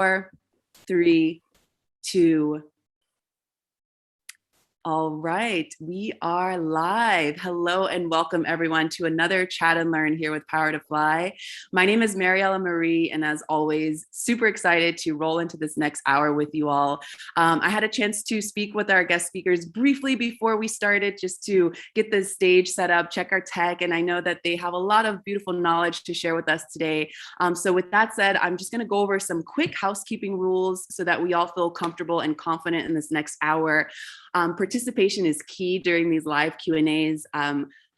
4, 3, 2. All right, we are live. Hello and welcome everyone to another Chat and Learn here with Power to Fly. My name is Manuela Marie, and as always, super excited to roll into this next hour with you all. I had a chance to speak with our guest speakers briefly before we started, just to get the stage set up, check our tech, and I know that they have a lot of beautiful knowledge to share with us today. So with that said, I'm just gonna go over some quick housekeeping rules so that we all feel comfortable and confident in this next hour. Participation is key during these live Q&As.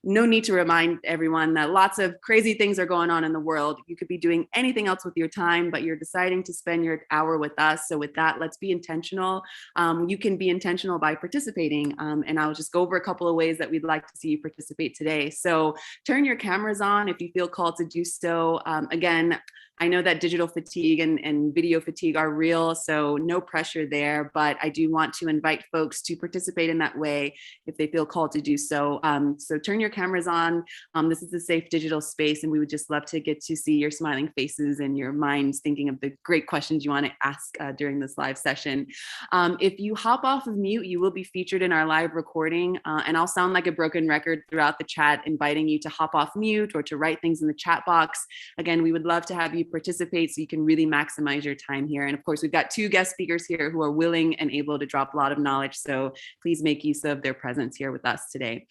No need to remind everyone that lots of crazy things are going on in the world. You could be doing anything else with your time, but you're deciding to spend your hour with us. So with that, let's be intentional. You can be intentional by participating. And I'll just go over a couple of ways that we'd like to see you participate today. So turn your cameras on if you feel called to do so. Again, I know that digital fatigue and video fatigue are real, so no pressure there, but I do want to invite folks to participate in that way if they feel called to do so. So turn your cameras on. This is a safe digital space, and we would just love to get to see your smiling faces and your minds thinking of the great questions you want to ask during this live session. If you hop off of mute, you will be featured in our live recording, and I'll sound like a broken record throughout the chat, inviting you to hop off mute or to write things in the chat box. Again, we would love to have you participate so you can really maximize your time here. And of course, we've got two guest speakers here who are willing and able to drop a lot of knowledge. So please make use of their presence here with us today.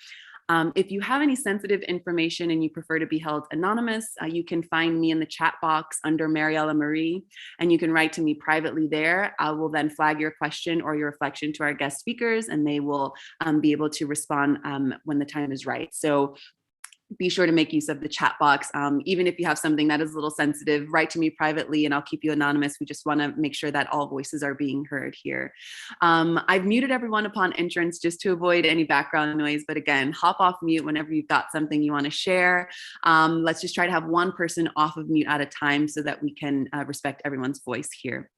If you have any sensitive information and you prefer to be held anonymous, you can find me in the chat box under Manuela Marie, and you can write to me privately there. I will then flag your question or your reflection to our guest speakers, and they will be able to respond when the time is right. So be sure to make use of the chat box. Even if you have something that is a little sensitive, write to me privately and I'll keep you anonymous. We just want to make sure that all voices are being heard here. I've muted everyone upon entrance just to avoid any background noise. But again, hop off mute whenever you've got something you want to share. Let's just try to have one person off of mute at a time so that we can respect everyone's voice here.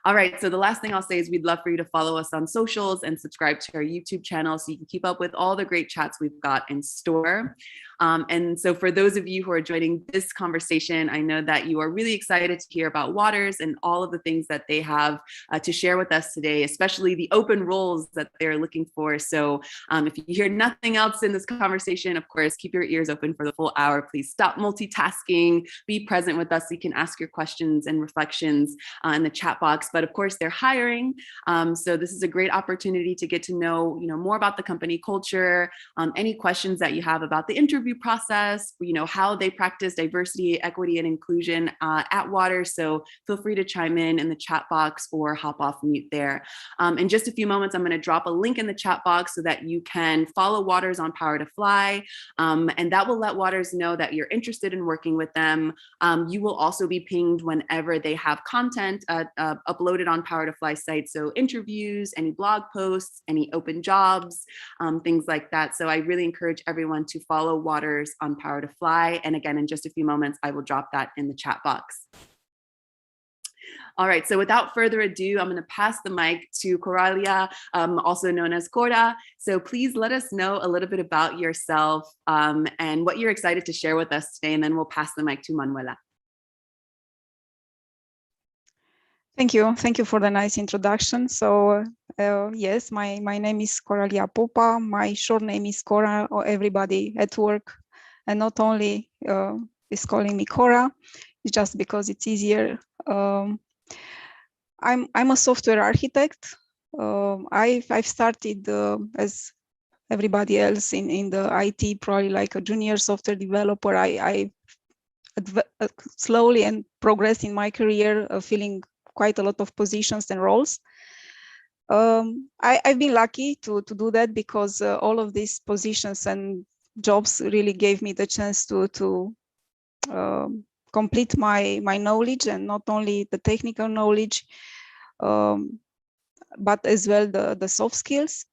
All right, so the last thing I'll say is we'd love for you to follow us on socials and subscribe to our YouTube channel so you can keep up with all the great chats we've got in store. And so for those of you who are joining this conversation, I know that you are really excited to hear about Waters and all of the things that they have to share with us today, especially the open roles that they're looking for. So if you hear nothing else in this conversation, of course, keep your ears open for the full hour. Please stop multitasking, be present with us so you can ask your questions and reflections in the chat box. But of course, they're hiring. So this is a great opportunity to get to know, more about the company culture, any questions that you have about the interview process, how they practice diversity, equity, and inclusion at Waters. So feel free to chime in the chat box or hop off mute there. In just a few moments, I'm going to drop a link in the chat box so that you can follow Waters on Power to Fly. And that will let Waters know that you're interested in working with them. You will also be pinged whenever they have content uploaded on Power to Fly site. So interviews, any blog posts, any open jobs, things like that. So I really encourage everyone to follow Waters on Power to Fly. And again, in just a few moments, I will drop that in the chat box. All right, so without further ado, I'm going to pass the mic to Coralia, also known as Cora. So please let us know a little bit about yourself and what you're excited to share with us today, and then we'll pass the mic to Manuela. Thank you for the nice introduction. So yes, my name is Coralia Popa. My short name is Cora, or everybody at work, and not only is calling me Cora, just because it's easier. I'm a software architect. I've started as everybody else in the IT, probably like a junior software developer. I slowly and progressed in my career, feeling quite a lot of positions and roles. I've been lucky to do that because all of these positions and jobs really gave me the chance to complete my knowledge, and not only the technical knowledge, but as well the soft skills.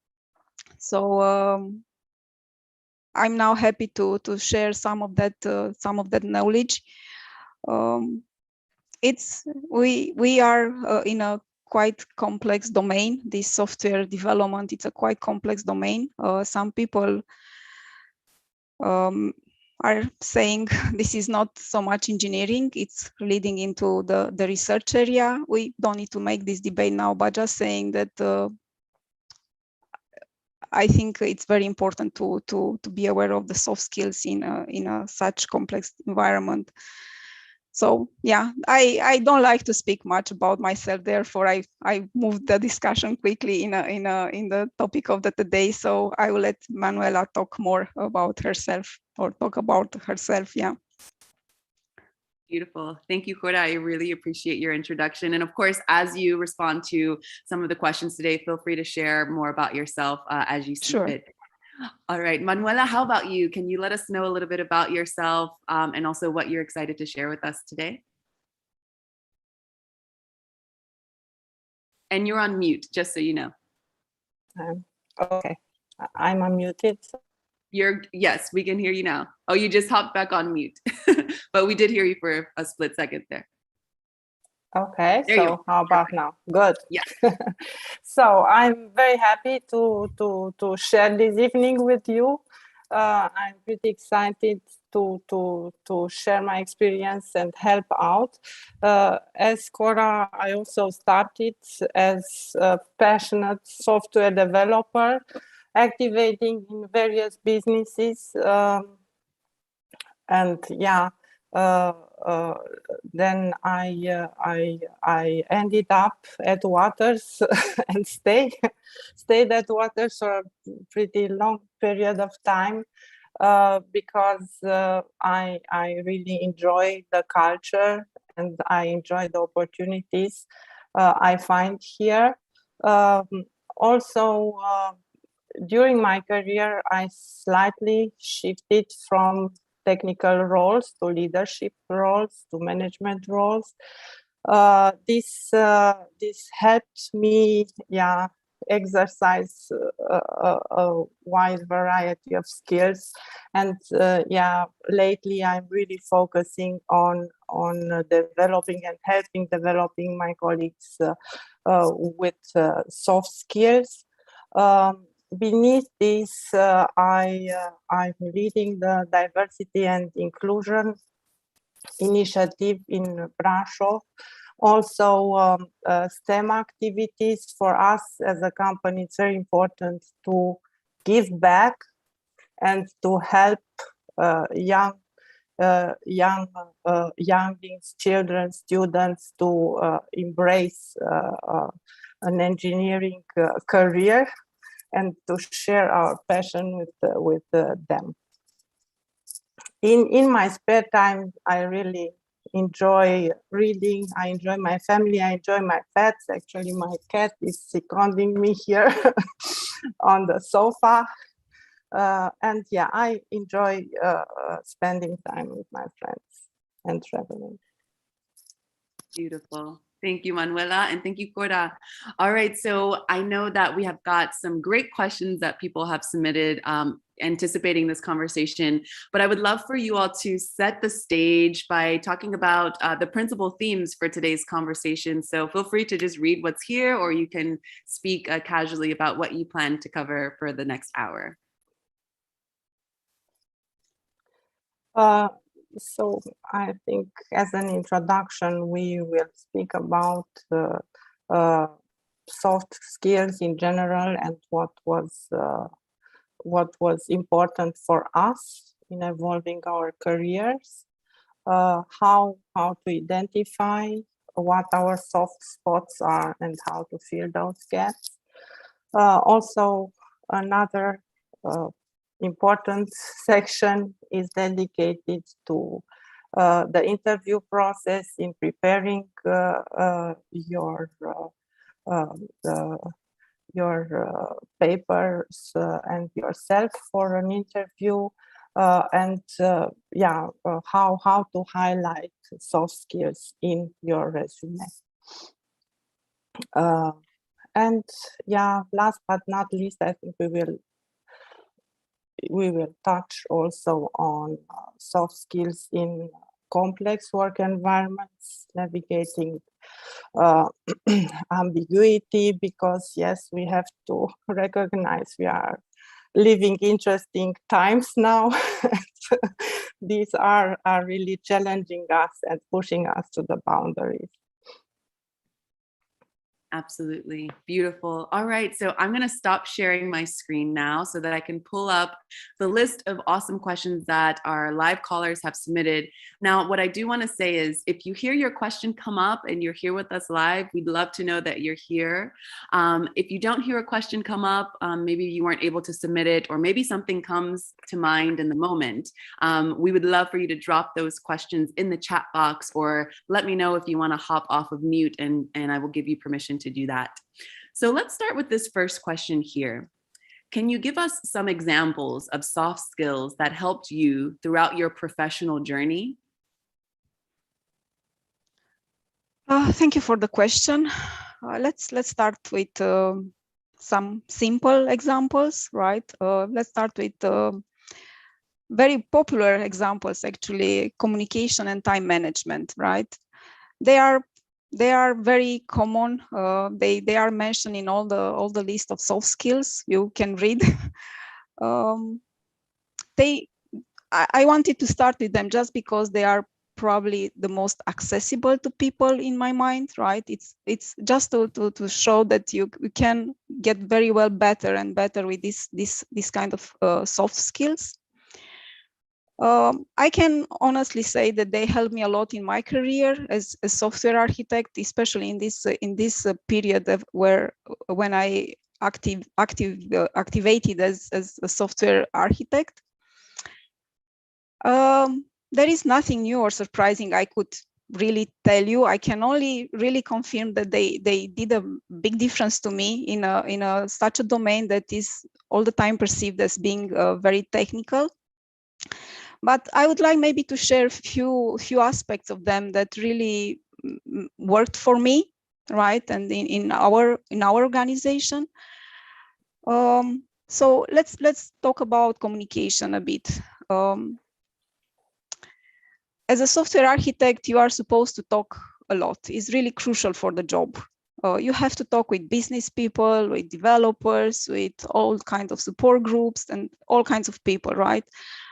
So I'm now happy to share some of that knowledge. We are in a quite complex domain. This software development, it's a quite complex domain. Some people are saying this is not so much engineering, it's leading into the research area. We don't need to make this debate now, but just saying that I think it's very important to be aware of the soft skills in a such complex environment. So yeah, I don't like to speak much about myself. Therefore, I moved the discussion quickly in the topic of the today. So I will let Manuela talk more about herself or talk about herself. Yeah. Beautiful. Thank you, Cora. I really appreciate your introduction. And of course, as you respond to some of the questions today, feel free to share more about yourself as you see Sure. fit. All right, Manuela, how about you? Can you let us know a little bit about yourself and also what you're excited to share with us today? And you're on mute, just so you know. Okay, I'm unmuted. Yes, we can hear you now. Oh, you just hopped back on mute, but we did hear you for a split second there. Okay, There so how about now? Good. Yeah. So I'm very happy to share this evening with you. I'm pretty excited to share my experience and help out. As Cora, I also started as a passionate software developer, activating in various businesses. And yeah, then I ended up at Waters and stayed at Waters for a pretty long period of time because I really enjoy the culture and I enjoy the opportunities I find here. Also, during my career, I slightly shifted from technical roles to leadership roles to management roles. This helped me, exercise a wide variety of skills, and lately I'm really focusing on developing and helping developing my colleagues with soft skills. Beneath this, I'm leading the diversity and inclusion initiative in Brașov. Also, STEM activities for us as a company. It's very important to give back and to help younglings, children, students to embrace an engineering career and to share our passion with them. In my spare time, I really enjoy reading. I enjoy my family. I enjoy my pets. Actually, my cat is seconding me here on the sofa. And yeah, I enjoy spending time with my friends and traveling. Beautiful. Thank you, Manuela, and thank you, Cora. All right, so I know that we have got some great questions that people have submitted anticipating this conversation, but I would love for you all to set the stage by talking about the principal themes for today's conversation. So feel free to just read what's here, or you can speak casually about what you plan to cover for the next hour. So I think as an introduction, we will speak about soft skills in general and what was important for us in evolving our careers, how to identify what our soft spots are and how to fill those gaps. Also, another important section is dedicated to the interview process in preparing your papers and yourself for an interview, and how to highlight soft skills in your resume. And yeah, last but not least, I think we will touch also on soft skills in complex work environments, navigating ambiguity, because yes, we have to recognize we are living interesting times now. These are really challenging us and pushing us to the boundaries. Absolutely. Beautiful. All right. So I'm going to stop sharing my screen now so that I can pull up the list of awesome questions that our live callers have submitted. Now, what I do want to say is if you hear your question come up and you're here with us live, we'd love to know that you're here. If you don't hear a question come up, maybe you weren't able to submit it, or maybe something comes to mind in the moment. We would love for you to drop those questions in the chat box, or let me know if you want to hop off of mute, and I will give you permission to do that. So let's start with this first question here. Can you give us some examples of soft skills that helped you throughout your professional journey? Thank you for the question. Let's start with some simple examples, right? Let's start with very popular examples, actually, communication and time management, right? They are very common. They are mentioned in all the list of soft skills you can read. I wanted to start with them just because they are probably the most accessible to people in my mind, right? It's just to show that you can get very well better and better with this kind of soft skills. I can honestly say that they helped me a lot in my career as a software architect, especially in this period of when I activated as a software architect. There is nothing new or surprising I could really tell you. I can only really confirm that they did a big difference to me in such a domain that is all the time perceived as being very technical. But I would like maybe to share a few aspects of them that really worked for me, right? And in our organization. So let's talk about communication a bit. As a software architect, you are supposed to talk a lot. It's really crucial for the job. You have to talk with business people, with developers, with all kinds of support groups and all kinds of people, right?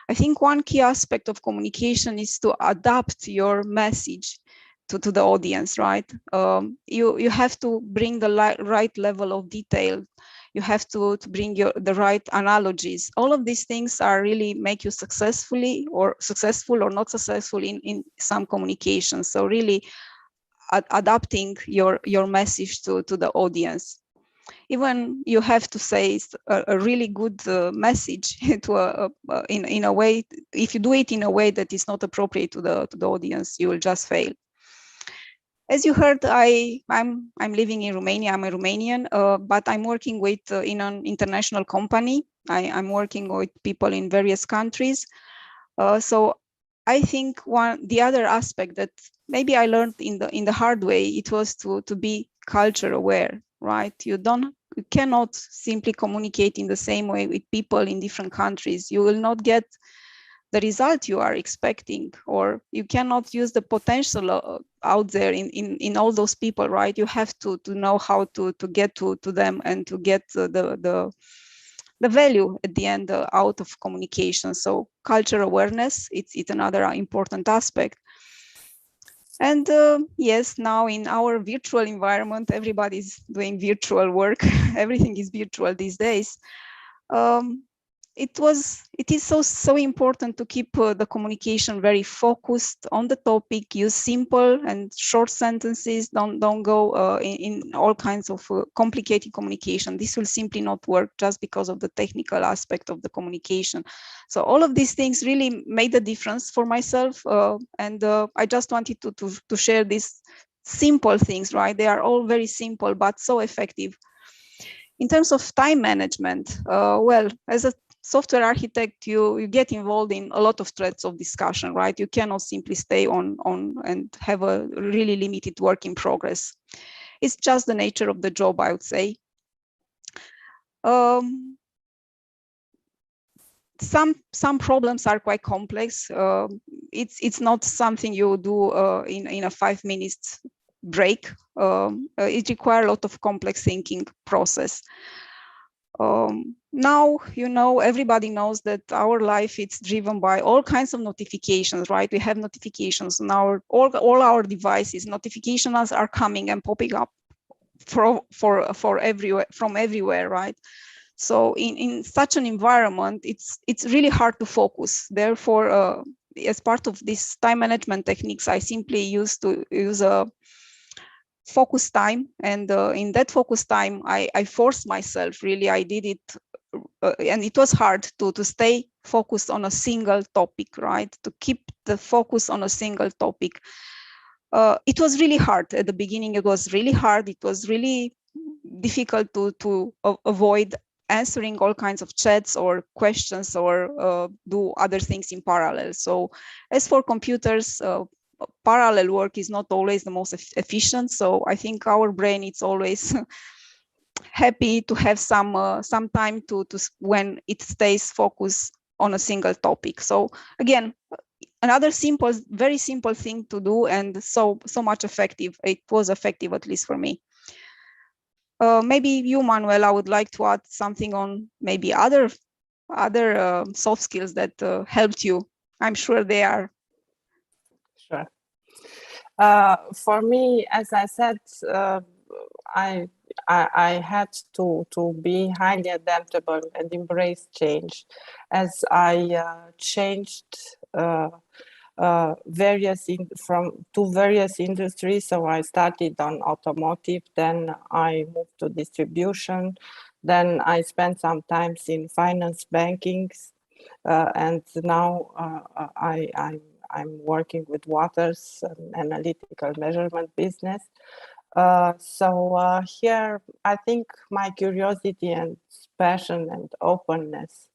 I think one key aspect of communication is to adapt your message to the audience, right? You have to bring the right level of detail. You have to bring the right analogies. All of these things are really make you successful or not successful in some communication. So really adapting your message to the audience. Even you have to say a really good message to in a way. If you do it in a way that is not appropriate to the audience, you will just fail. As you heard, I'm living in Romania. I'm a Romanian, but I'm working with in an international company. I'm working with people in various countries. So I think the other aspect that maybe I learned in the hard way, it was to be culture aware, right? You cannot simply communicate in the same way with people in different countries. You will not get the result you are expecting, or you cannot use the potential out there in all those people, right? You have to know how to get to them and to get the value at the end out of communication. So culture awareness, it's another important aspect. And yes, now in our virtual environment, everybody's doing virtual work. Everything is virtual these days. It is so important to keep the communication very focused on the topic. Use simple and short sentences. Don't go in all kinds of complicated communication. This will simply not work just because of the technical aspect of the communication. So all of these things really made a difference for myself, and I just wanted to share these simple things. Right, they are all very simple but so effective. In terms of time management, well, as a software architect, you get involved in a lot of threads of discussion, right? You cannot simply stay on and have a really limited work in progress. It's just the nature of the job, I would say. Some problems are quite complex. It's not something you do in a 5 minutes break. It requires a lot of complex thinking process. now, everybody knows that our life it's driven by all kinds of notifications, right? We have notifications on all our devices. Notifications are coming and popping up for everywhere, from everywhere, right? So in such an environment, it's really hard to focus. Therefore, as part of these time management techniques, I simply use a focus time, and in that focus time, I forced myself. Really, I did it, and it was hard to stay focused on a single topic, right? To keep the focus on a single topic. It was really hard at the beginning. It was really hard. It was really difficult to avoid answering all kinds of chats or questions, or do other things in parallel. So as for computers, parallel work is not always the most efficient. So I think our brain is always happy to have some time to when it stays focused on a single topic. So again, another very simple thing to do, and so much effective. It was effective, at least for me. Maybe you, Manuela, would like to add something on maybe other soft skills that helped you. I'm sure they are. Sure. For me, as I said, I had to be highly adaptable and embrace change, as I changed various industries. So I started on automotive, then I moved to distribution, then I spent some time in finance banking, and now I'm working with waters, analytical measurement business. So here, I think my curiosity and passion and openness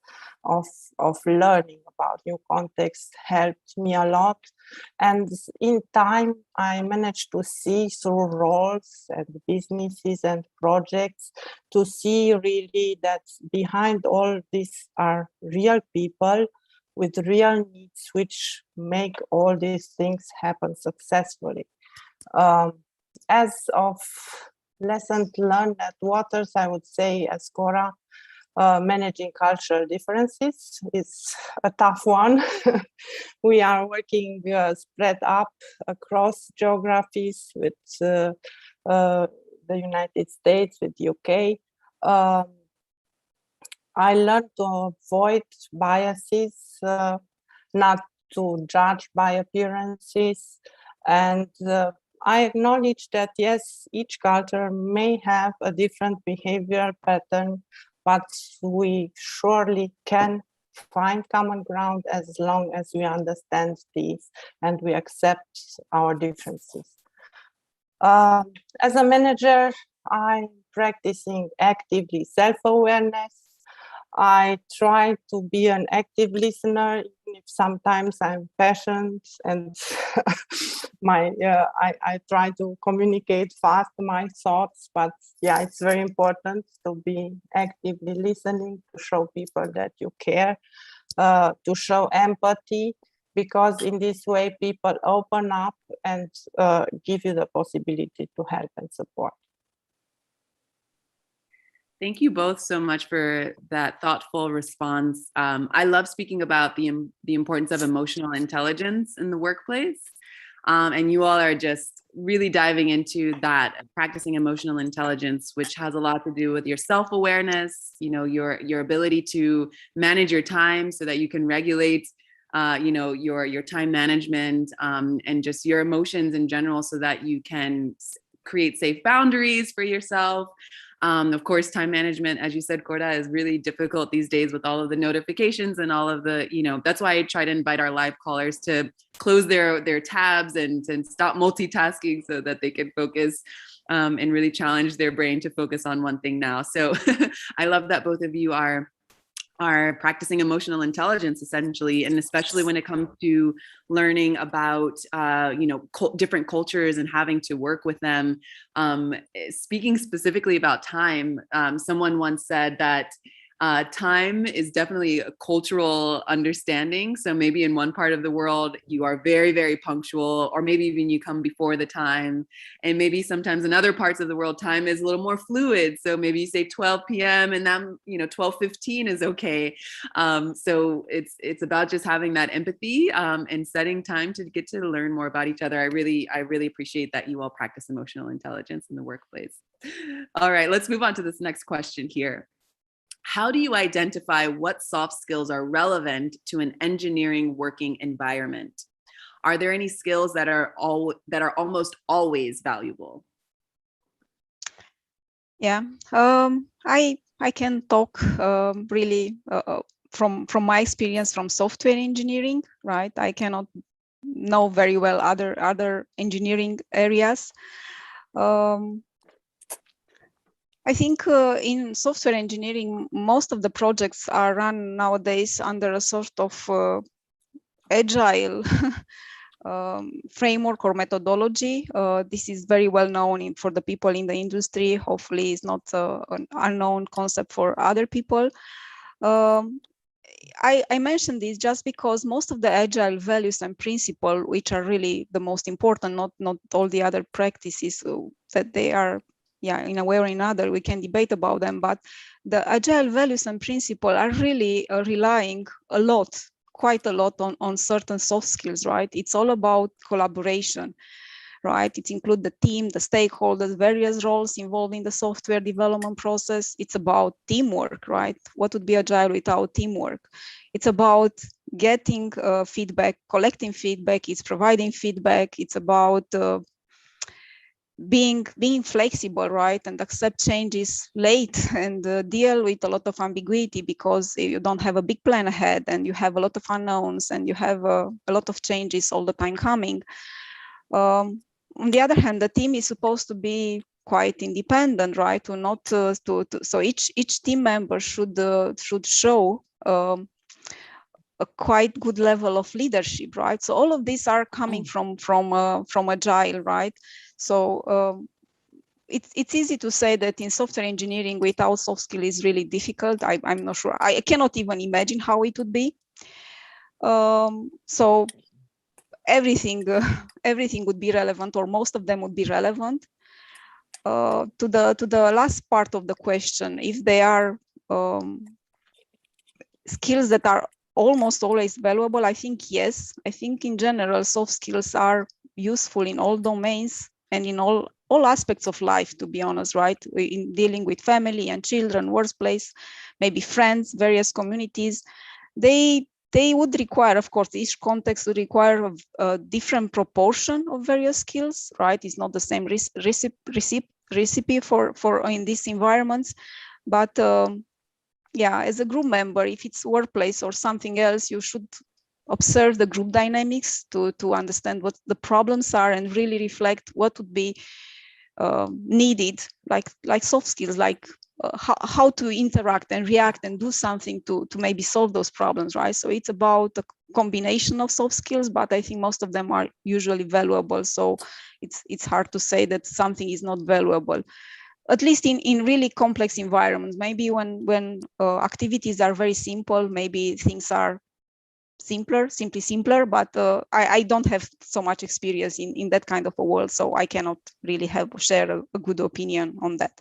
of learning about new contexts helped me a lot. And in time, I managed to see through roles and businesses and projects to see really that behind all this are real people with real needs, which make all these things happen successfully. As of lessons learned at Waters, I would say, as Cora, managing cultural differences is a tough one. We are working spread up across geographies with the United States, with UK. I learned to avoid biases, not to judge by appearances, and I acknowledge that yes, each culture may have a different behavior pattern, but we surely can find common ground as long as we understand these and we accept our differences. As a manager, I'm practicing actively self-awareness. I try to be an active listener, even if sometimes I'm passionate and I try to communicate fast my thoughts, but yeah, it's very important to be actively listening, to show people that you care, to show empathy, because in this way people open up and give you the possibility to help and support. Thank you both so much for that thoughtful response. I love speaking about the importance of emotional intelligence in the workplace. And you all are just really diving into that, practicing emotional intelligence, which has a lot to do with your self-awareness, your ability to manage your time so that you can regulate your time management, and just your emotions in general so that you can create safe boundaries for yourself. Of course, time management, as you said, Corda, is really difficult these days with all of the notifications and all of the, that's why I try to invite our live callers to close their tabs and stop multitasking so that they can focus and really challenge their brain to focus on one thing now. So I love that both of you are practicing emotional intelligence, essentially, and especially when it comes to learning about different cultures and having to work with them. Speaking specifically about time, someone once said that Time is definitely a cultural understanding. So maybe in one part of the world, you are very, very punctual, or maybe even you come before the time. And maybe sometimes in other parts of the world, time is a little more fluid. So maybe you say 12 p.m. and then, 12:15 is okay. So it's about just having that empathy and setting time to get to learn more about each other. I really appreciate that you all practice emotional intelligence in the workplace. All right, let's move on to this next question here. How do you identify what soft skills are relevant to an engineering working environment? Are there any skills that are almost always valuable? Yeah, I can talk really from my experience from software engineering, right? I cannot know very well other engineering areas. I think in software engineering, most of the projects are run nowadays under a sort of agile framework or methodology. This is very well known for the people in the industry. Hopefully, it's not an unknown concept for other people. I mentioned this just because most of the agile values and principles, which are really the most important, not all the other practices that they are, in a way or another, we can debate about them, but the agile values and principles are really relying quite a lot on certain soft skills, right? It's all about collaboration, right? It includes the team, the stakeholders, various roles involved in the software development process. It's about teamwork, right? What would be agile without teamwork? It's about getting feedback, collecting feedback, it's providing feedback, it's about being flexible, right, and accept changes late and deal with a lot of ambiguity, because you don't have a big plan ahead and you have a lot of unknowns and you have a lot of changes all the time coming. On the other hand, the team is supposed to be quite independent, right? So each team member should show a quite good level of leadership, right? So all of these are coming from agile, right? So it's easy to say that in software engineering without soft skill is really difficult. I'm not sure. I cannot even imagine how it would be. So everything would be relevant, or most of them would be relevant. To the last part of the question, if they are skills that are almost always valuable, I think yes. I think in general, soft skills are useful in all domains and in all aspects of life, to be honest, right? In dealing with family and children, workplace, maybe friends, various communities, they would require, of course, each context would require a different proportion of various skills, right? It's not the same recipe for in these environments, but as a group member, if it's workplace or something else, you should observe the group dynamics to understand what the problems are and really reflect what would be needed, like soft skills, like how to interact and react and do something to maybe solve those problems, right? So it's about a combination of soft skills, but I think most of them are usually valuable. So it's hard to say that something is not valuable, at least in really complex environments. Maybe when activities are very simple, maybe things are simply simpler, but I don't have so much experience in that kind of a world, so I cannot really share a good opinion on that.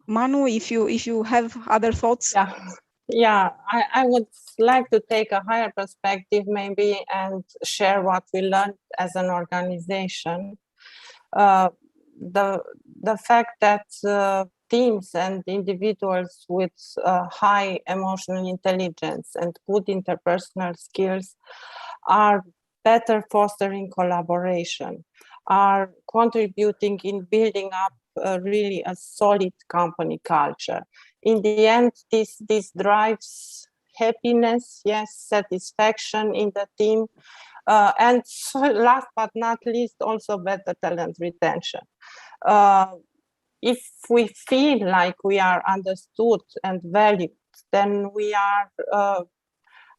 Manu, if you have other thoughts. I would like to take a higher perspective maybe and share what we learned as an organization. The fact that teams and individuals with high emotional intelligence and good interpersonal skills are better fostering collaboration, are contributing in building up really a solid company culture. In the end, this drives happiness, yes, satisfaction in the team, and last but not least, also better talent retention. If we feel like we are understood and valued, then we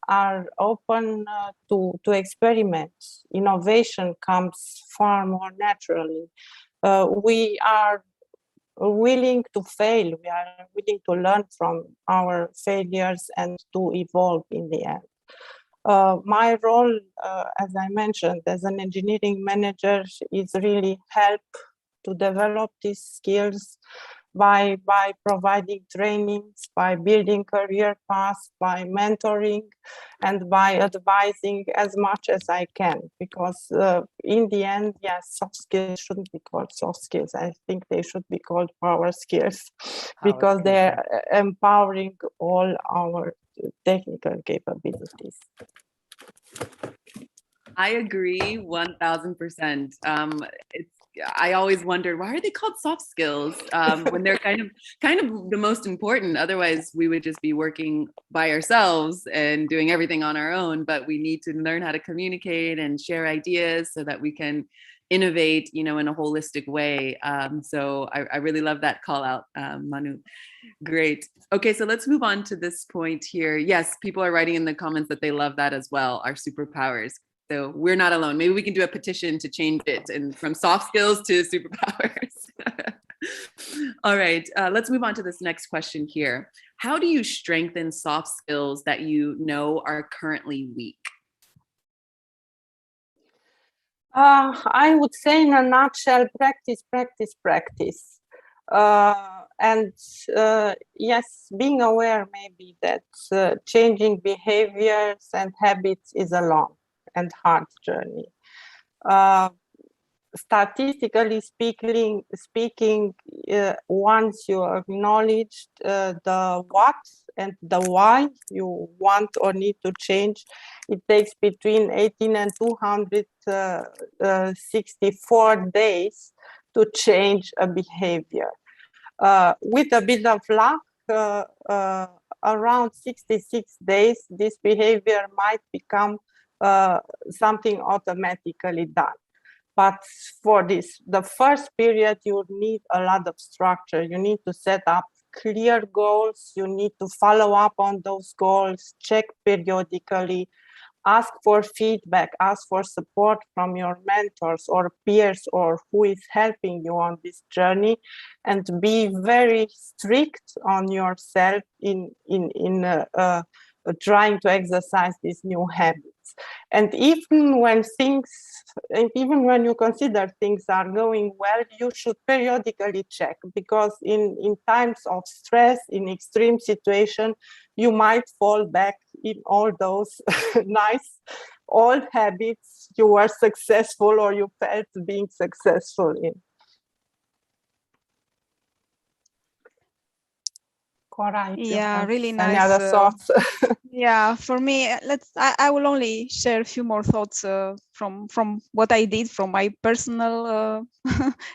are open to experiment. Innovation comes far more naturally. We are willing to fail. We are willing to learn from our failures and to evolve in the end. My role, as I mentioned, as an engineering manager is really help to develop these skills by providing trainings, by building career paths, by mentoring, and by advising as much as I can. Because in the end, yes, soft skills shouldn't be called soft skills. I think they should be called power skills, because they're empowering all our technical capabilities. I agree 1000%. I always wondered, why are they called soft skills when they're kind of the most important? Otherwise, we would just be working by ourselves and doing everything on our own. But we need to learn how to communicate and share ideas so that we can innovate, in a holistic way. So I really love that call out, Manu. Great. Okay, so let's move on to this point here. Yes, people are writing in the comments that they love that as well, our superpowers. So we're not alone. Maybe we can do a petition to change it and from soft skills to superpowers. All right, let's move on to this next question here. How do you strengthen soft skills that you know are currently weak? I would say in a nutshell, practice, practice, practice. Yes, being aware maybe that changing behaviors and habits is a long and hard journey. Statistically speaking, once you acknowledge the what and the why you want or need to change, it takes between 18 and 264 days to change a behavior. With a bit of luck, around 66 days, this behavior might become something automatically done. But for this, the first period, you need a lot of structure. You need to set up clear goals. You need to follow up on those goals, check periodically, ask for feedback, ask for support from your mentors or peers or who is helping you on this journey, and be very strict on yourself in trying to exercise these new habits. And even when you consider things are going well, you should periodically check, because in times of stress, in extreme situation, you might fall back in all those nice old habits you were successful or you felt being successful in. Cora, yeah, really nice. Any other thoughts? Yeah, for me, I will only share a few more thoughts from what I did, from my personal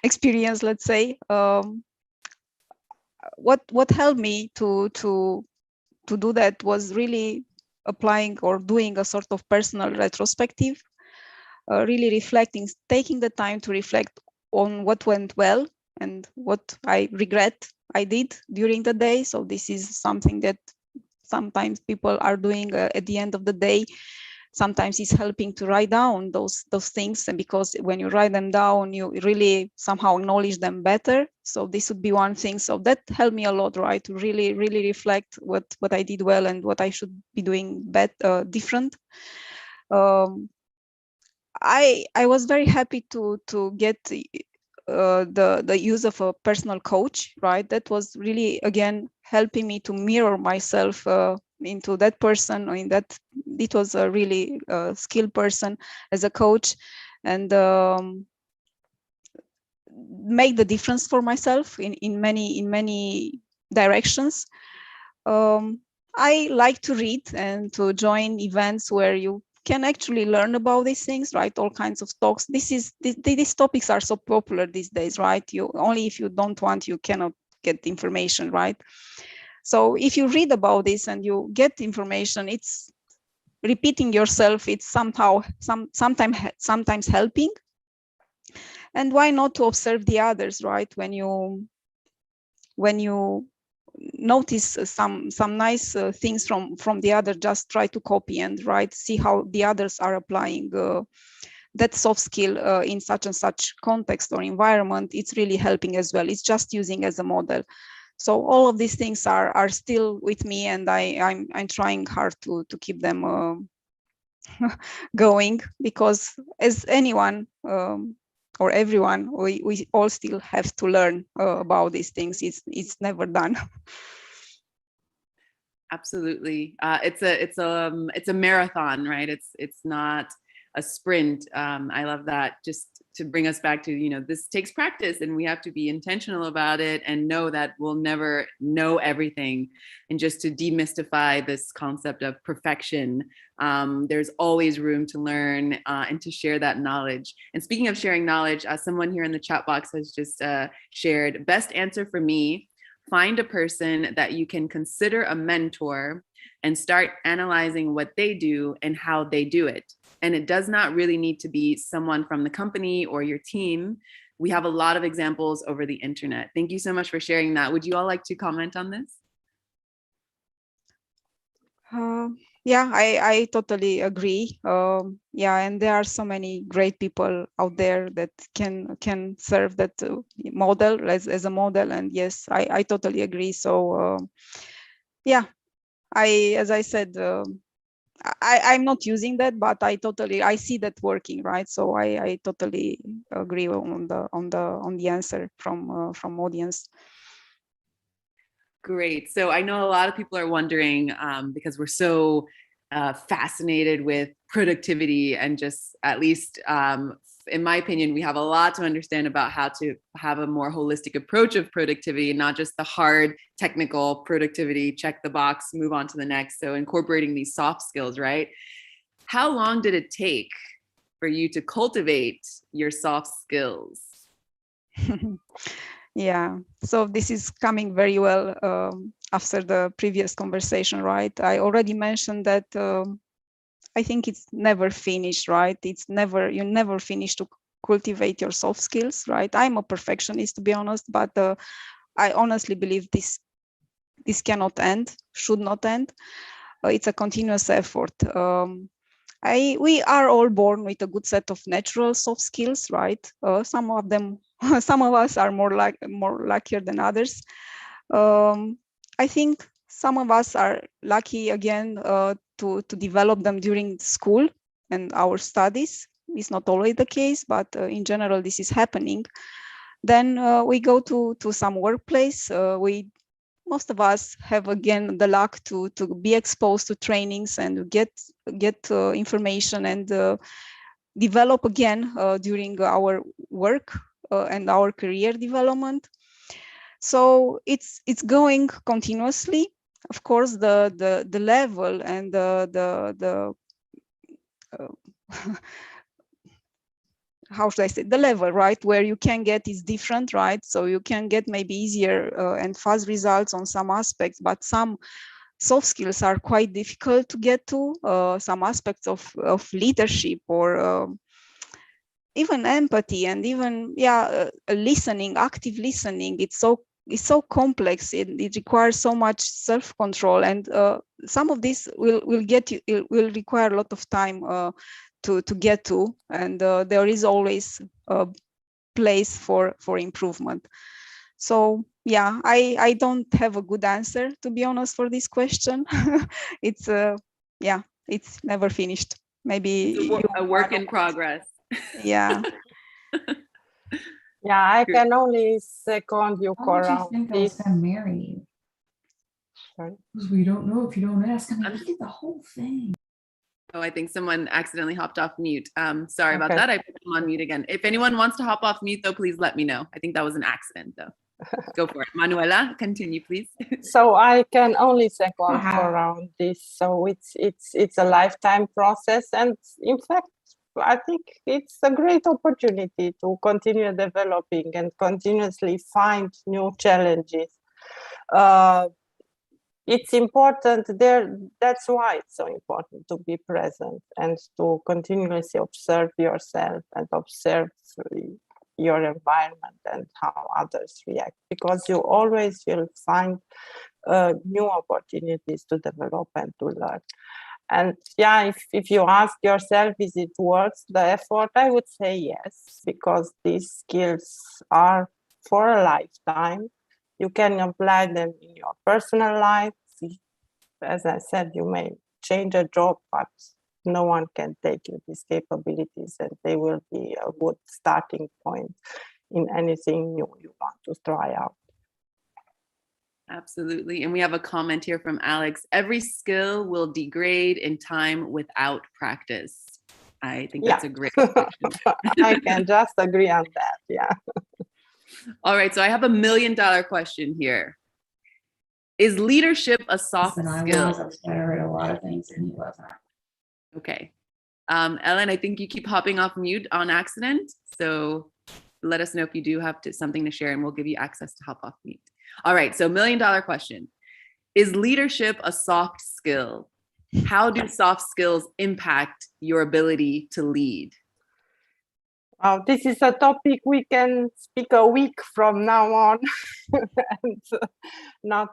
experience, let's say. What helped me to do that was really applying or doing a sort of personal retrospective, really reflecting, taking the time to reflect on what went well and what I regret I did during the day. So this is something that sometimes people are doing at the end of the day. Sometimes it's helping to write down those things, and because when you write them down, you really somehow acknowledge them better. So this would be one thing. So that helped me a lot, right, to really reflect what I did well and what I should be doing different. I was very happy to get the use of a personal coach, right? That was really, again, helping me to mirror myself into that person, or in that it was a really skilled person as a coach, and make the difference for myself in many directions. I like to read and to join events where you can actually learn about these things, right? All kinds of talks. These topics are so popular these days, right? You only, if you don't want, you cannot get information, right? So if you read about this and you get information, it's repeating yourself. It's sometimes helping. And why not to observe the others, right? When you notice some nice things from the other, just try to copy and write, see how the others are applying that soft skill in such and such context or environment, it's really helping as well. It's just using as a model. So all of these things are still with me, and I'm trying hard to keep them going, because as anyone or everyone, we all still have to learn about these things. It's never done. Absolutely. It's a marathon, right? It's not a sprint. I love that. Just to bring us back to, you know, this takes practice, and we have to be intentional about it and know that we'll never know everything. And just to demystify this concept of perfection, there's always room to learn and to share that knowledge. And speaking of sharing knowledge, someone here in the chat box has just shared, best answer for me: find a person that you can consider a mentor and start analyzing what they do and how they do it. And it does not really need to be someone from the company or your team. We have a lot of examples over the internet. Thank you so much for sharing that. Would you all like to comment on this? Yeah, I totally agree. Yeah, and there are so many great people out there that can serve that model as a model. And yes, I totally agree. So yeah, as I said, I'm not using that, but I see that working, right? So I totally agree on the answer from audience. Great. So I know a lot of people are wondering, because we're so fascinated with productivity, and just, at least in my opinion, we have a lot to understand about how to have a more holistic approach of productivity, and not just the hard technical productivity, check the box, move on to the next. So incorporating these soft skills, right? How long did it take for you to cultivate your soft skills? Yeah, so this is coming very well after the previous conversation, right? I already mentioned that I think it's never finished, right? You never finish to cultivate your soft skills, right? I'm a perfectionist, to be honest, but I honestly believe this cannot end, should not end. It's a continuous effort. We are all born with a good set of natural soft skills, right? Some of them, some of us are more luckier than others. I think some of us are lucky again to develop them during school and our studies. It's not always the case, but in general, this is happening. Then we go to some workplace. Most of us have again the luck to be exposed to trainings and get information and develop again during our work and our career development. So it's going continuously. Of course, the level and the how should I say, the level, right, where you can get is different, right? So you can get maybe easier and fast results on some aspects, but some soft skills are quite difficult to get to. Some aspects of leadership or even empathy, and even listening, active listening. It's so complex. It requires so much self-control, and some of this will require a lot of time to get to, and there is always a place for improvement. So yeah, I don't have a good answer, to be honest, for this question. It's it's never finished. Maybe a work in progress. Yeah. Yeah, I can only second you, Cora. How would you think I was gonna marry you? Sorry. Because we don't know if you don't ask. I mean, look at the whole thing. Oh, I think someone accidentally hopped off mute. Sorry about Okay. that. I put them on mute again. If anyone wants to hop off mute, though, please let me know. I think that was an accident, though. Go for it. Manuela, continue, please. So I can only second around this. So it's a lifetime process, and in fact, I think it's a great opportunity to continue developing and continuously find new challenges. It's important there. That's why it's so important to be present and to continuously observe yourself and observe your environment and how others react, because you always will find new opportunities to develop and to learn. And yeah, if you ask yourself, is it worth the effort? I would say yes, because these skills are for a lifetime. You can apply them in your personal life. As I said, you may change a job, but no one can take you these capabilities, and they will be a good starting point in anything new you want to try out. Absolutely. And we have a comment here from Alex. Every skill will degrade in time without practice. I think that's a great question. I can just agree on that. Yeah. All right. So I have $1 million question here. Is leadership a soft Listen, I skill? was better at a lot of things than he wasn't. Okay. Ellen, I think you keep hopping off mute on accident. So let us know if you do have something to share, and we'll give you access to hop off mute. All right. So $1 million question. Is leadership a soft skill? How do soft skills impact your ability to lead? This is a topic we can speak a week from now on and not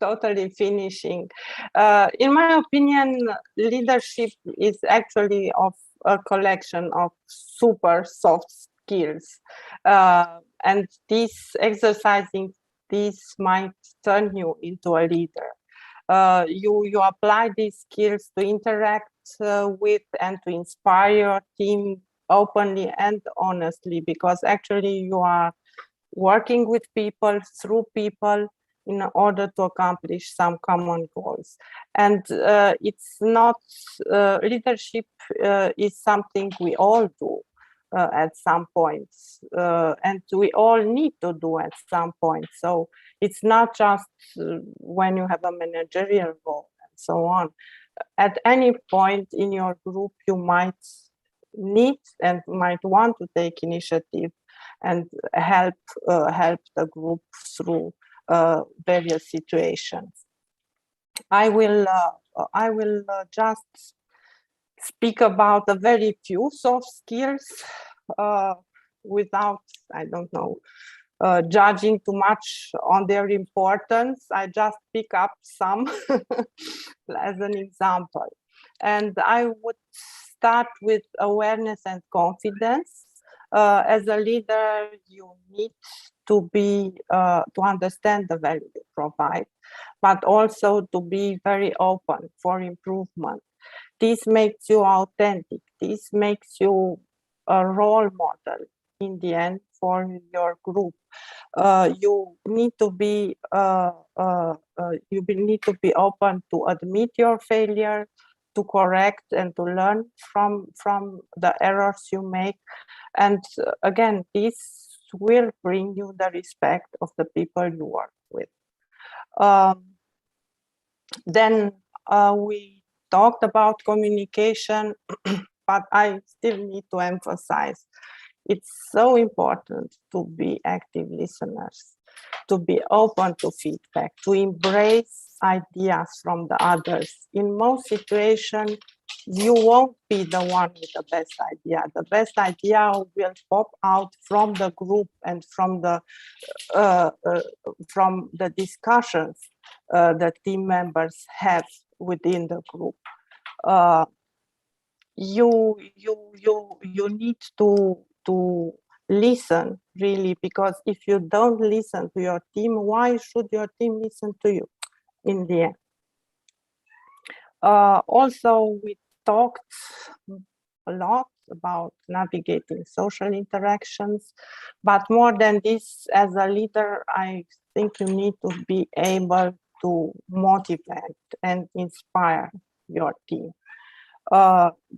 totally finishing. In my opinion, leadership is actually of a collection of super soft skills. And exercising this might turn you into a leader. You apply these skills to interact with and to inspire your team openly and honestly, because actually you are working with people, through people, in order to accomplish some common goals. And it's not, leadership is something we all do at some point, and we all need to do at some point. So it's not just when you have a managerial role and so on. At any point in your group, you might need and might want to take initiative and help the group through various situations. I will just speak about a very few soft skills without, I don't know, judging too much on their importance. I just pick up some as an example. And I would start with awareness and confidence. As a leader, you need to be to understand the value you provide, but also to be very open for improvement. This makes you authentic. This makes you a role model in the end for your group. You need to be open to admit your failure, to correct and to learn from the errors you make. And again, this will bring you the respect of the people you work with. Then we talked about communication, but I still need to emphasize it's so important to be active listeners, to be open to feedback, to embrace ideas from the others. In most situations, you won't be the one with the best idea. The best idea will pop out from the group and from the discussions the team members have within the group. You need to listen, really, because if you don't listen to your team, why should your team listen to you in the end? Also, we talked a lot about navigating social interactions, but more than this, as a leader, I think you need to be able to motivate and inspire your team.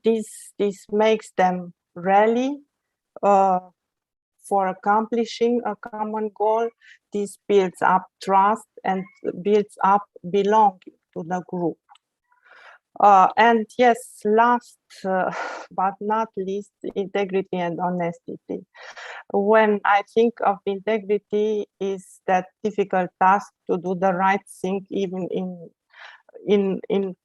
This makes them rally for accomplishing a common goal. This builds up trust and builds up belonging to the group. And yes, last but not least, integrity and honesty. When I think of integrity, is that difficult task to do the right thing, even in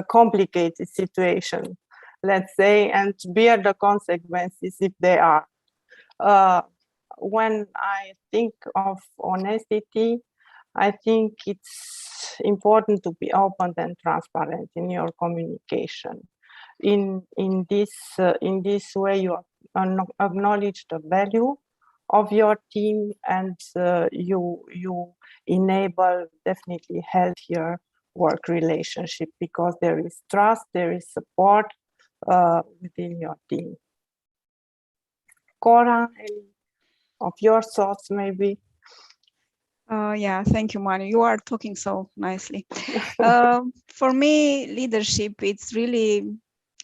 complicated situation, let's say, and bear the consequences if they are. When I think of honesty, I think it's important to be open and transparent in your communication. In this way, you acknowledge the value of your team, and you enable definitely healthier work relationship, because there is trust, there is support within your team. Cora, any of your thoughts maybe? Yeah, thank you, Manu. You are talking so nicely. For me, leadership, it's really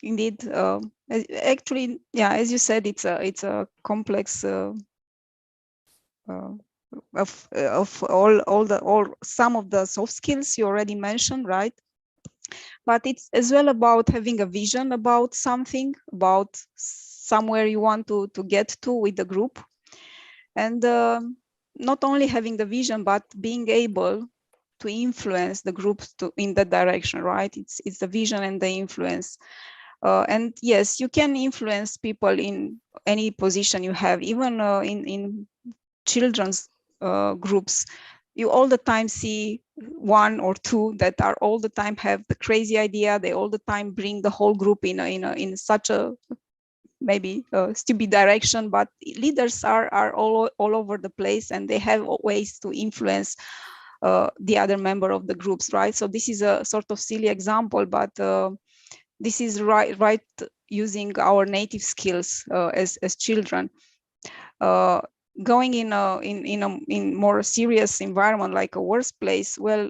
indeed actually, yeah, as you said, it's a complex of all some of the soft skills you already mentioned, right? But it's as well about having a vision about something, about somewhere you want to get to with the group, and not only having the vision, but being able to influence the groups in that direction, right? It's the vision and the influence. And yes, you can influence people in any position you have, even in children's groups. You all the time see one or two that are all the time have the crazy idea. They all the time bring the whole group in such a maybe stupid direction, but leaders are all over the place, and they have ways to influence the other member of the groups, right? So this is a sort of silly example, but this is right using our native skills as children. Going in more serious environment like a workplace, well,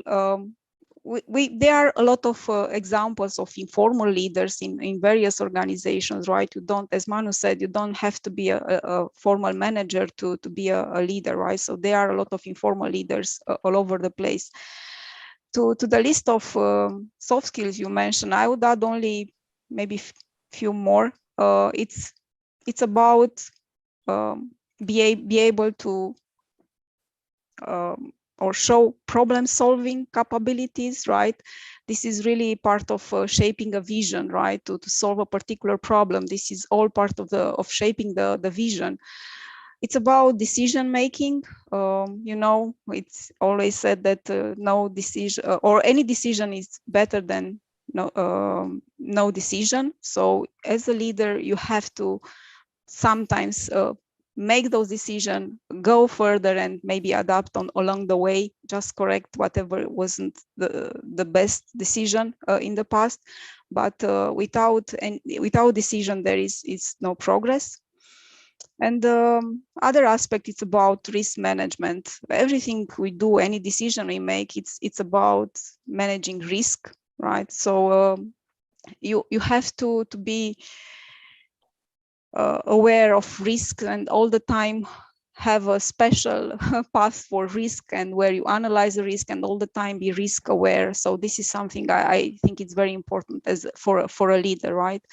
there are a lot of examples of informal leaders in various organizations, right? You don't, as Manu said, you don't have to be a formal manager to be a leader, right? So there are a lot of informal leaders all over the place. To the list of soft skills you mentioned, I would add only maybe few more. It's about be able to or show problem solving capabilities, right? This is really part of shaping a vision, right? To solve a particular problem. This is all part of shaping the vision. It's about decision making. You know, it's always said that no decision or any decision is better than no decision. So as a leader, you have to sometimes make those decisions, go further, and maybe adapt along the way, just correct whatever wasn't the best decision in the past. But without decision, there is no progress. And other aspect, it's about risk management. Everything we do, any decision we make, it's about managing risk, right? So you have to be aware of risk, and all the time have a special path for risk, and where you analyze the risk and all the time be risk aware. So this is something I think it's very important as for a leader, right?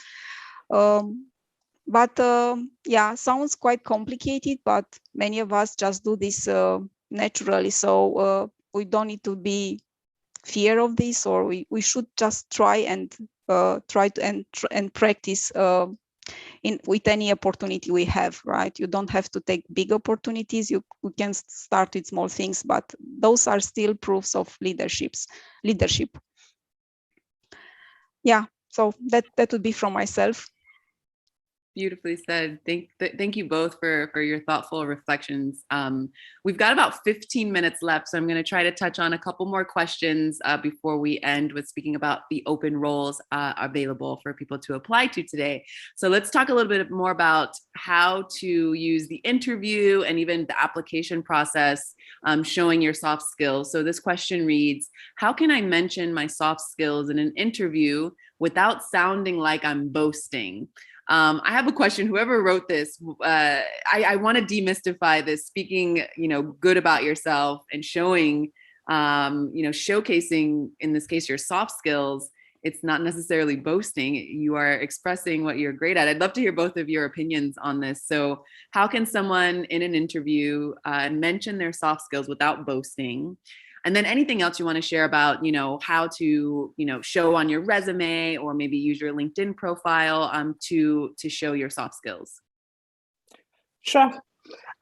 But yeah, sounds quite complicated, but many of us just do this naturally. So we don't need to be fear of this, or we should just try and practice with any opportunity we have, right? You don't have to take big opportunities. You can start with small things, but those are still proofs of leadership. Yeah, so that would be from myself. Beautifully said. Thank you both for your thoughtful reflections. We've got about 15 minutes left, so I'm going to try to touch on a couple more questions before we end with speaking about the open roles available for people to apply to today. So let's talk a little bit more about how to use the interview and even the application process, showing your soft skills. So this question reads, how can I mention my soft skills in an interview without sounding like I'm boasting? I have a question. Whoever wrote this, I want to demystify this. Speaking, good about yourself and showing, showcasing in this case your soft skills. It's not necessarily boasting. You are expressing what you're great at. I'd love to hear both of your opinions on this. So, how can someone in an interview mention their soft skills without boasting? And then anything else you want to share about, how to, show on your resume or maybe use your LinkedIn profile to show your soft skills. Sure,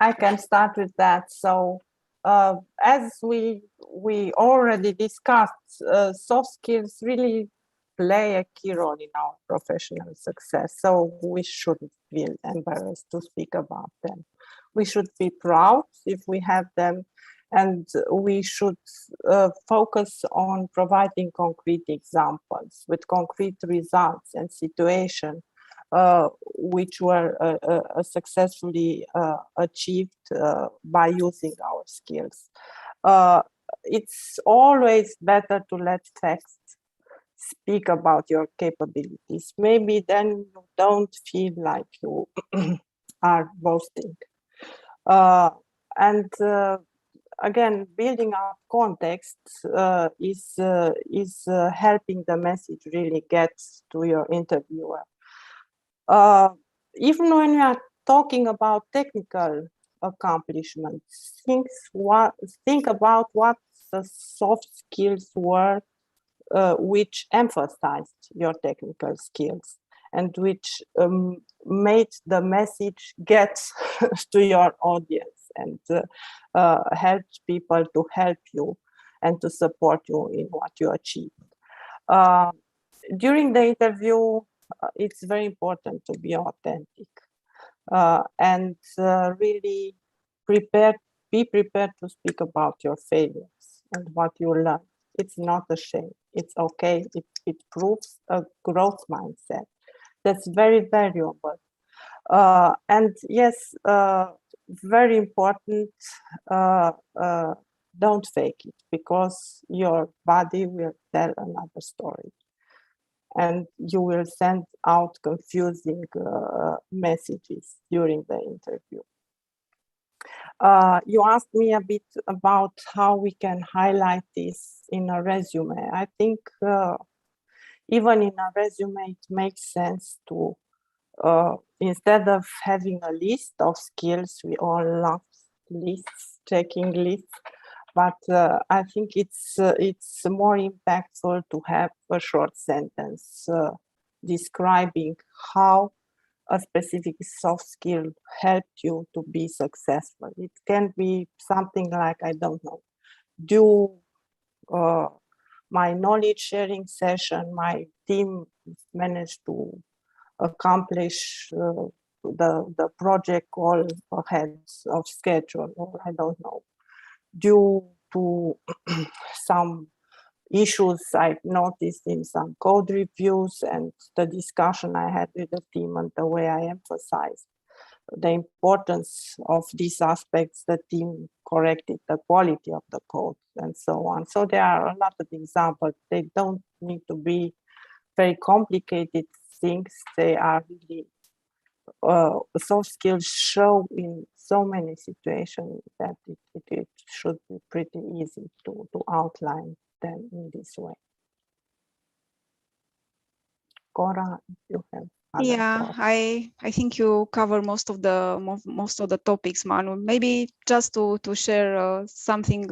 I can start with that. So as we we already discussed, soft skills really play a key role in our professional success. So we shouldn't feel embarrassed to speak about them. We should be proud if we have them, and we should focus on providing concrete examples with concrete results and situations which were successfully achieved by using our skills. It's always better to let facts speak about your capabilities. Maybe then you don't feel like you are boasting. Again, building up context is helping the message really get to your interviewer. Even when we are talking about technical accomplishments, think about what the soft skills were which emphasized your technical skills and which made the message get to your audience and helped people to help you and to support you in what you achieved. During the interview, it's very important to be authentic and really be prepared to speak about your failures and what you learned. It's not a shame. It's okay. It proves a growth mindset. That's very valuable. And yes, very important, don't fake it, because your body will tell another story. And you will send out confusing messages during the interview. You asked me a bit about how we can highlight this in a resume. I think even in a resume, it makes sense to, instead of having a list of skills, we all love lists, checking lists, but I think it's more impactful to have a short sentence describing how a specific soft skill helped you to be successful. It can be something like, I don't know, do my knowledge sharing session, my team managed to accomplish the project goal ahead of schedule, or I don't know, due to some issues I've noticed in some code reviews and the discussion I had with the team and the way I emphasized the importance of these aspects, the team corrected the quality of the code and so on. So there are a lot of examples. They don't need to be very complicated things. They are really soft skills show in so many situations that it should be pretty easy to outline them in this way. Cora, if you have other thoughts. I think you cover most of the topics, Manu. Maybe just to share something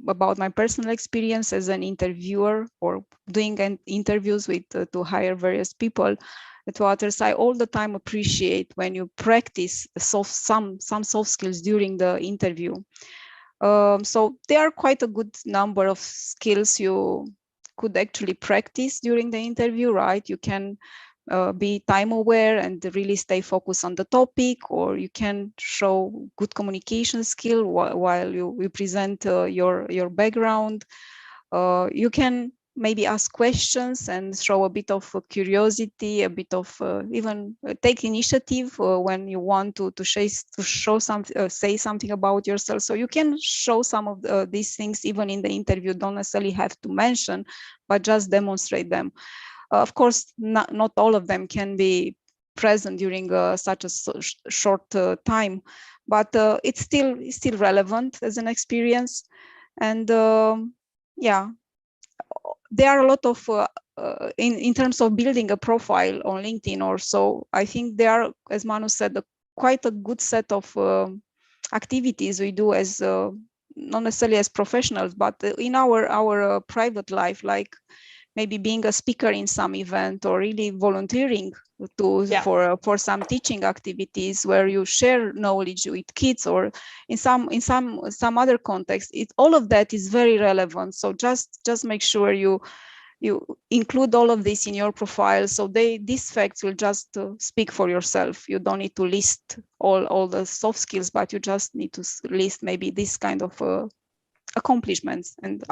about my personal experience as an interviewer or doing interviews with to hire various people at Waters. I all the time appreciate when you practice some soft skills during the interview. So there are quite a good number of skills you could actually practice during the interview, right? You can be time aware and really stay focused on the topic, or you can show good communication skill while you present your background. You can maybe ask questions and show a bit of curiosity, a bit of even take initiative when you want to show something, say something about yourself. So you can show some of these things even in the interview. Don't necessarily have to mention, but just demonstrate them. Of course, not all of them can be present during such a short time, but it's still relevant as an experience. And yeah, there are a lot of in terms of building a profile on LinkedIn or so. I think there are, as Manu said, quite a good set of activities we do as not necessarily as professionals, but in our private life, like maybe being a speaker in some event, or really volunteering for some teaching activities where you share knowledge with kids, or in some other context. All of that is very relevant. So just make sure you include all of this in your profile, so these facts will just speak for yourself. You don't need to list all the soft skills, but you just need to list maybe this kind of accomplishments and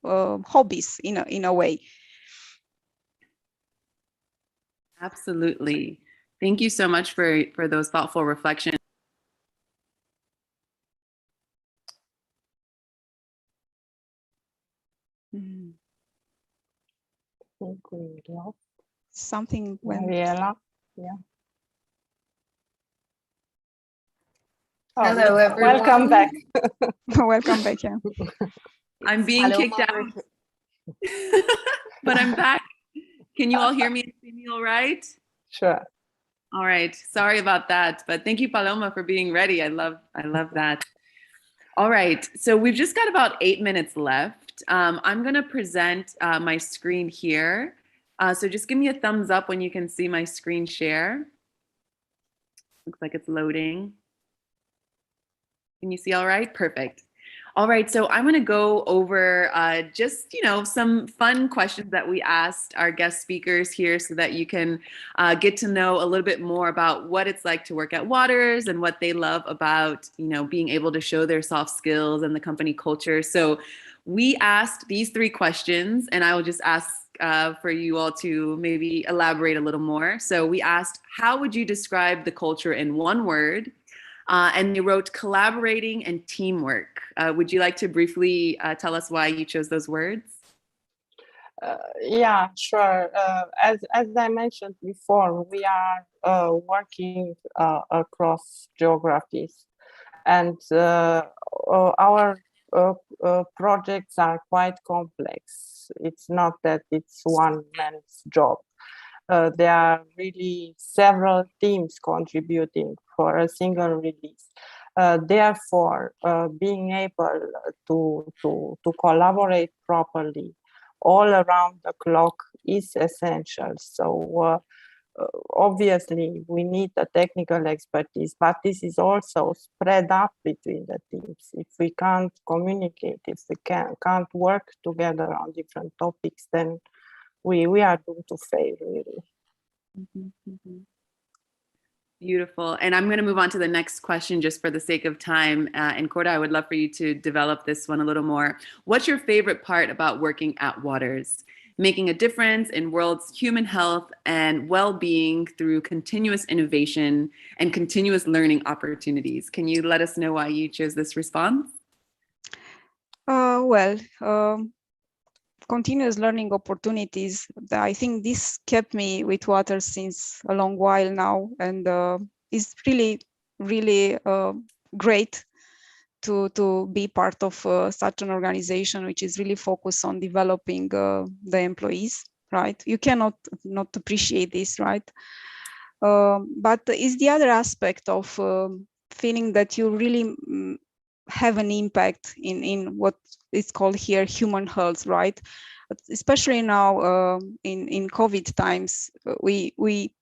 hobbies in a way. Absolutely. Thank you so much for those thoughtful reflections. Something went. Manuela, yeah. Oh, Hello, everyone. welcome back. Welcome back. Yeah. I'm being kicked out, but I'm back. Can you all hear me and see me all right? Sure. All right. Sorry about that, but thank you, Paloma, for being ready. I love that. All right. So we've just got about 8 minutes left. I'm going to present my screen here. So just give me a thumbs up when you can see my screen share. Looks like it's loading. Can you see all right? Perfect. All right, so I'm going to go over just, some fun questions that we asked our guest speakers here so that you can get to know a little bit more about what it's like to work at Waters and what they love about, being able to show their soft skills and the company culture. So we asked these 3 questions, and I will just ask for you all to maybe elaborate a little more. So we asked, how would you describe the culture in 1 word? And they wrote collaborating and teamwork. Would you like to briefly tell us why you chose those words? Yeah, sure. As I mentioned before, we are working across geographies, and our projects are quite complex. It's not that it's one man's job. There are really several teams contributing for a single release. Therefore, being able to collaborate properly all around the clock is essential. So obviously we need the technical expertise, but this is also spread up between the teams. If we can't communicate, if we can't work together on different topics, then we are doomed to fail, really. Beautiful. And I'm going to move on to the next question just for the sake of time. And Corda, I would love for you to develop this one a little more. What's your favorite part about working at Waters? Making a difference in world's human health and well-being through continuous innovation and continuous learning opportunities. Can you let us know why you chose this response? Continuous learning opportunities. I think this kept me with Waters since a long while now, and it's really, really great to be part of such an organization which is really focused on developing the employees. Right? You cannot not appreciate this, right? But it's the other aspect of feeling that you really have an impact in what is called here human health, right? Especially now in COVID times, we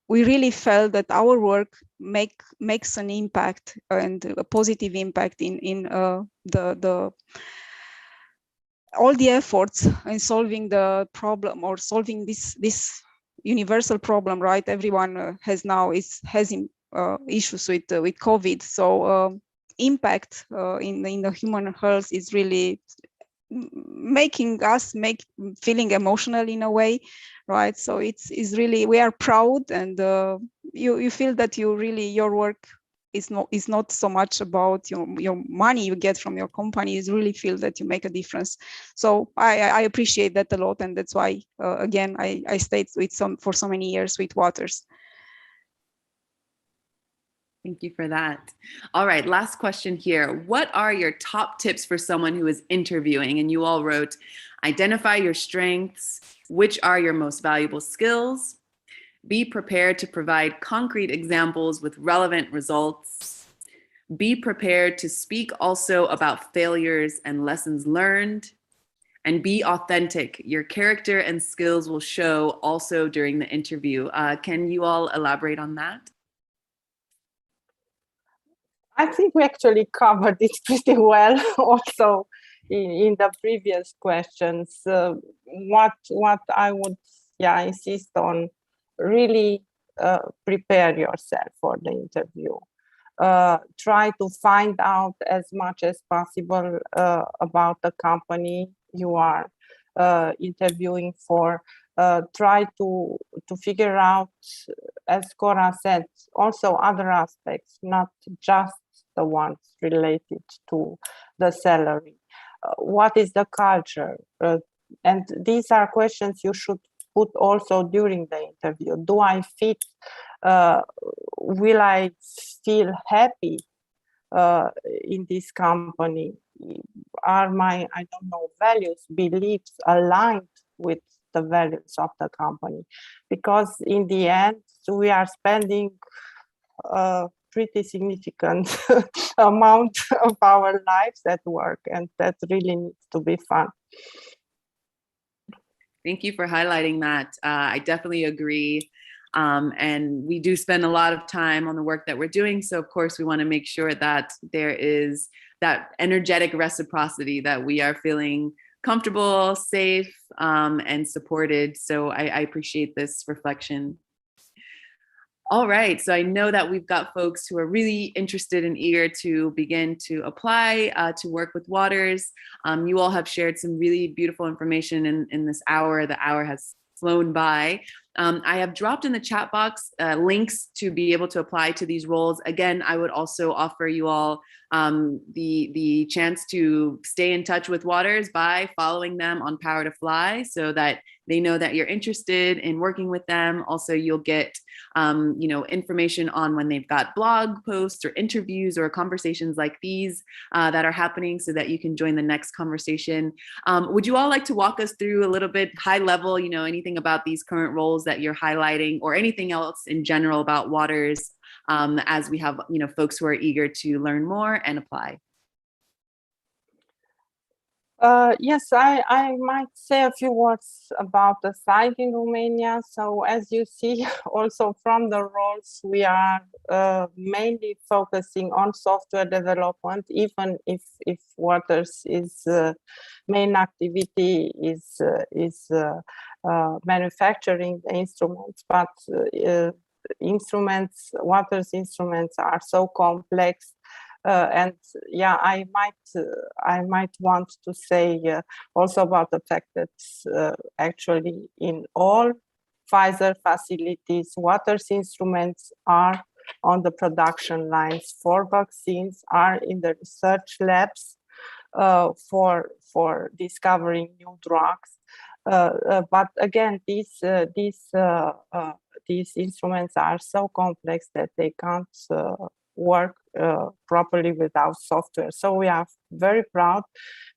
really felt that our work makes an impact and a positive impact in the all the efforts in solving the problem, or solving this universal problem, right? Everyone has issues with COVID, so impact in the human health is really making us feeling emotional in a way, right? So it's really, we are proud, and you feel that your work is not so much about your money you get from your company. You really feel that you make a difference. So I appreciate that a lot, and that's why again I stayed for so many years with Waters. Thank you for that. All right, last question here. What are your top tips for someone who is interviewing? And you all wrote, identify your strengths, which are your most valuable skills, be prepared to provide concrete examples with relevant results, be prepared to speak also about failures and lessons learned, and be authentic. Your character and skills will show also during the interview. Can you all elaborate on that? I think we actually covered it pretty well also in the previous questions. What I would insist on, really prepare yourself for the interview. Try to find out as much as possible about the company you are interviewing for. Try to figure out, as Cora said, also other aspects, not just the ones related to the salary. What is the culture? And these are questions you should put also during the interview. Do I fit? Will I feel happy in this company? Are my, I don't know, values, beliefs aligned with the values of the company? Because in the end, we are spending a pretty significant amount of our lives at work, and that really needs to be fun. Thank you for highlighting that. I definitely agree. And we do spend a lot of time on the work that we're doing. So of course we want to make sure that there is that energetic reciprocity, that we are feeling comfortable, safe, and supported. So I appreciate this reflection. All right, so I know that we've got folks who are really interested and eager to begin to apply to work with Waters. You all have shared some really beautiful information in this hour. The hour has flown by. I have dropped in the chat box links to be able to apply to these roles. Again, I would also offer you all the chance to stay in touch with Waters by following them on Power to Fly, so that they know that you're interested in working with them. Also, you'll get information on when they've got blog posts or interviews or conversations like these that are happening, so that you can join the next conversation. Would you all like to walk us through a little bit high level, anything about these current roles that you're highlighting, or anything else in general about Waters, as we have folks who are eager to learn more and apply? Yes, I might say a few words about the site in Romania. So as you see, also from the roles, we are mainly focusing on software development, even if Waters is main activity is manufacturing the instruments, but Waters instruments are so complex. And yeah, I might want to say also about the fact that actually in all Pfizer facilities, Waters instruments are on the production lines for vaccines, are in the research labs for discovering new drugs. But again, these instruments are so complex that they can't work properly without software. So we are very proud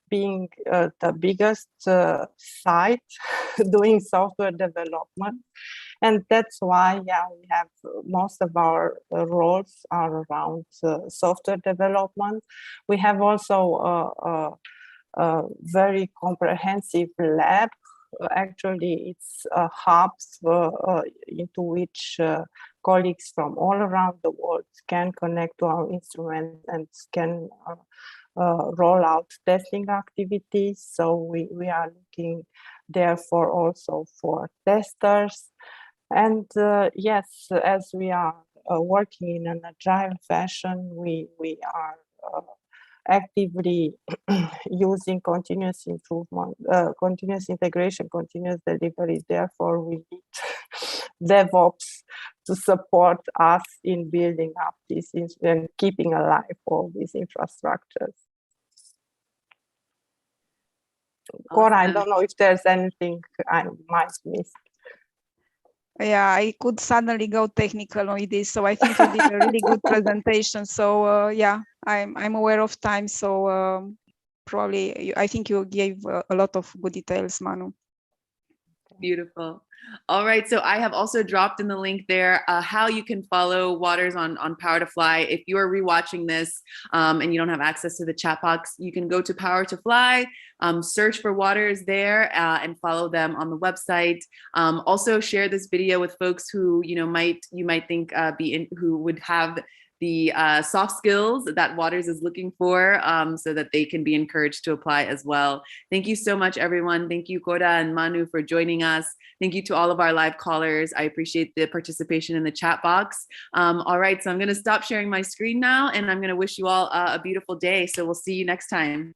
being the biggest site doing software development. And that's why, we have most of our roles are around software development. We have also a very comprehensive lab. Actually, it's hubs into which colleagues from all around the world can connect to our instrument and can roll out testing activities. So we are looking therefore also for testers. And yes, as we are working in an agile fashion, we are actively using continuous improvement, continuous integration, continuous delivery. Therefore, we need DevOps to support us in building up this and keeping alive all these infrastructures. Cora, I don't know if there's anything I might miss. Yeah, I could suddenly go technical on this, so I think you did a really good presentation. So yeah, I'm aware of time, so probably I think you gave a lot of good details, Manu. Beautiful. All right. So I have also dropped in the link there how you can follow Waters on Power to Fly. If you are rewatching this and you don't have access to the chat box, you can go to Power to Fly, search for Waters there and follow them on the website. Also share this video with folks who you might think who would have the soft skills that Waters is looking for so that they can be encouraged to apply as well. Thank you so much, everyone. Thank you, Cora and Manu, for joining us. Thank you to all of our live callers. I appreciate the participation in the chat box. All right, so I'm going to stop sharing my screen now, and I'm going to wish you all a beautiful day. So we'll see you next time.